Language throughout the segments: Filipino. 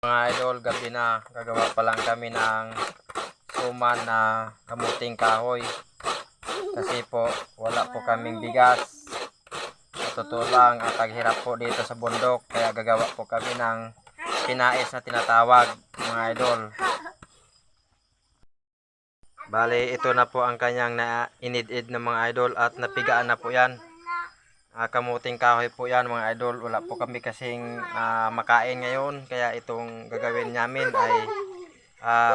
Mga idol, gabi na. Gagawa pa lang kami ng suman na kamuting kahoy. Kasi po, wala po kaming bigas. Sa totoo lang, ang taghirap po dito sa bundok. Kaya gagawa po kami ng pinais na tinatawag, mga idol. Bale, ito na po ang kanyang na inid-id ng mga idol at napigaan na po yan. Kamuting kahoy po yan mga idol. Wala po kami kasing makain ngayon. Kaya itong gagawin namin ay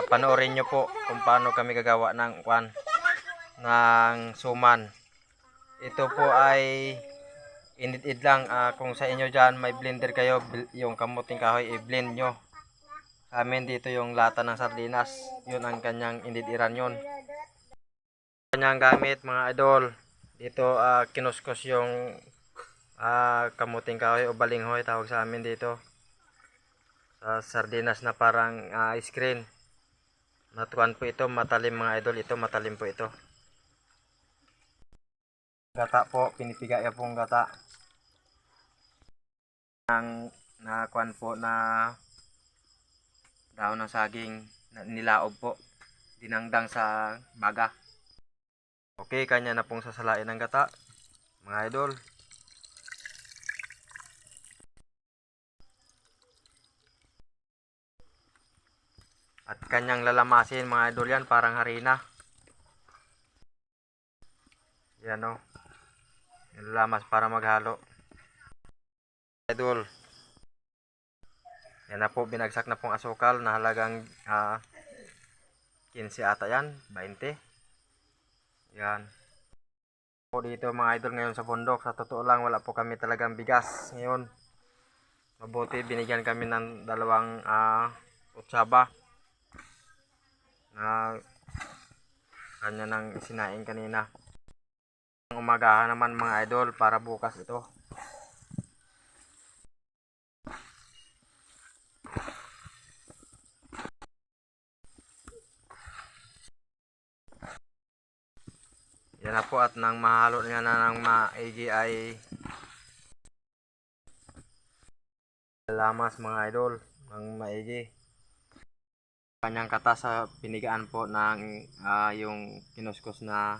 panoorin nyo po kung paano kami gagawa ng suman. Ito po ay inid-id lang. Kung sa inyo dyan may blender kayo, yung kamuting kahoy i-blend nyo. Sa amin dito yung lata ng sardinas. Yun ang kanyang inid-iran yun. Kanyang gamit mga idol. Dito kinuskos yung kamuting kahoy o balinghoy tawag sa amin dito. Sa sardinas na parang screen. Natuan po ito, matalim mga idol. Ito matalim po ito. Gata po, pinipiga ya pong gata. Ang nakuan po na daon ng saging na nilaob po. Dinangdang sa baga. Okay, kanya na pong sasalain ng gata, mga idol. At kanyang lalamasin mga idol yan, parang harina. Yan o. Nilalamas para maghalo. Idol. Yan na po, binagsak na pong asukal na halagang 15 ata yan, 20. Yan. Po dito mga idol ngayon sa bundok. Sa totoo lang wala po kami talagang bigas ngayon. Mabuti binigyan kami ng dalawang kutsaba na kanya nang sinaing kanina. Umagahan naman mga idol para bukas ito. Yan na po at nang mahalo niya na ng maigi ay lamas mga idol ng maigi. Kanyang kata sa pinigaan po ng yung kinuskos na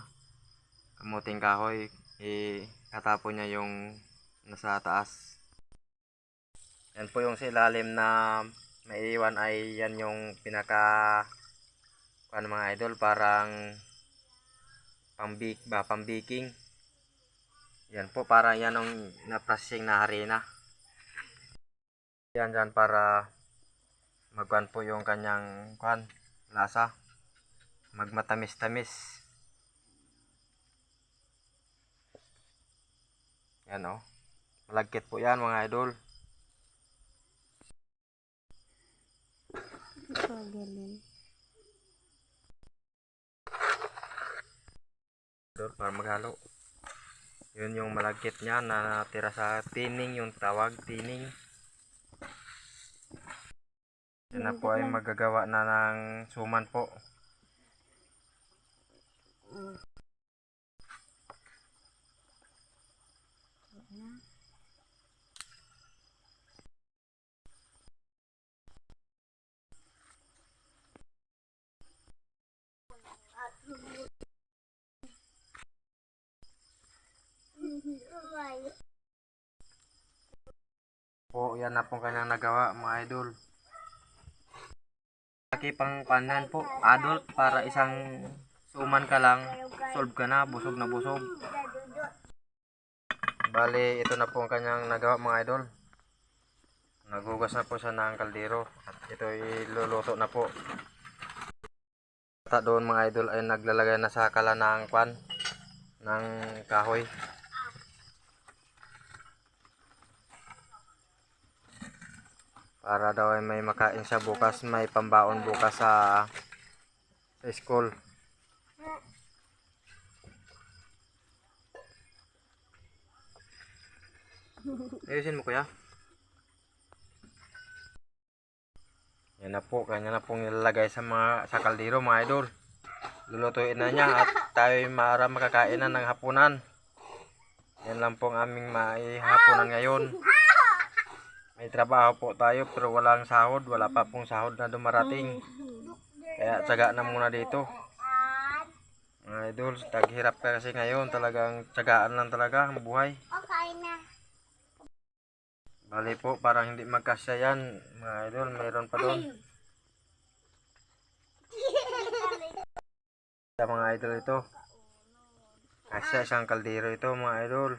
kamuting kahoy, katapo niya yung nasa taas. Yan po yung sa ilalim na maiiwan ay yan yung pinaka mga idol, parang pambaking. Yan po para yan ang na-processing na harina. Yan dyan para magkuhan po yung kanyang lasa. Magmatamis-tamis. Yan o. Malagkit po yan mga idol. Para maghalo. Yun yung malagkit niya na natira sa tining, yung tawag tining. Yan na po ay magagawa na ng suman po. Po, yan na pong kanyang nagawa mga idol. Laki pang panan po, adult, para isang suman ka lang, solve ka na, busog na busog. Bali, ito na po ang kanyang nagawa mga idol. Nagugas na po siya ng kaldero at ito iluluto na po. At doon mga idol ay naglalagay na sa kala ng ng kahoy. Para daw ay may makain siya bukas, may pambaon bukas sa school. Ayusin mo kuya. Yan na po, kanya na pong nilalagay sa kaldero mga idol. Lulutuin na niya at tayo para makakain na ng hapunan. Yan lang pong aming maihapunan ngayon. May trabaho po tayo pero walang sahod. Wala pa pong sahod na dumarating. Kaya tsaga na muna dito. Mga idol, taghirap ka kasi ngayon. Talagang tsagaan lang talaga ang buhay. Bali po, parang hindi magkasya yan. Mga idol, mayroon pa doon. Sa mga idol ito. Kasya isang kaldero ito mga idol.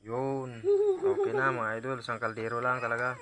Yun. Okay na mga idol, isang kaldero lang talaga.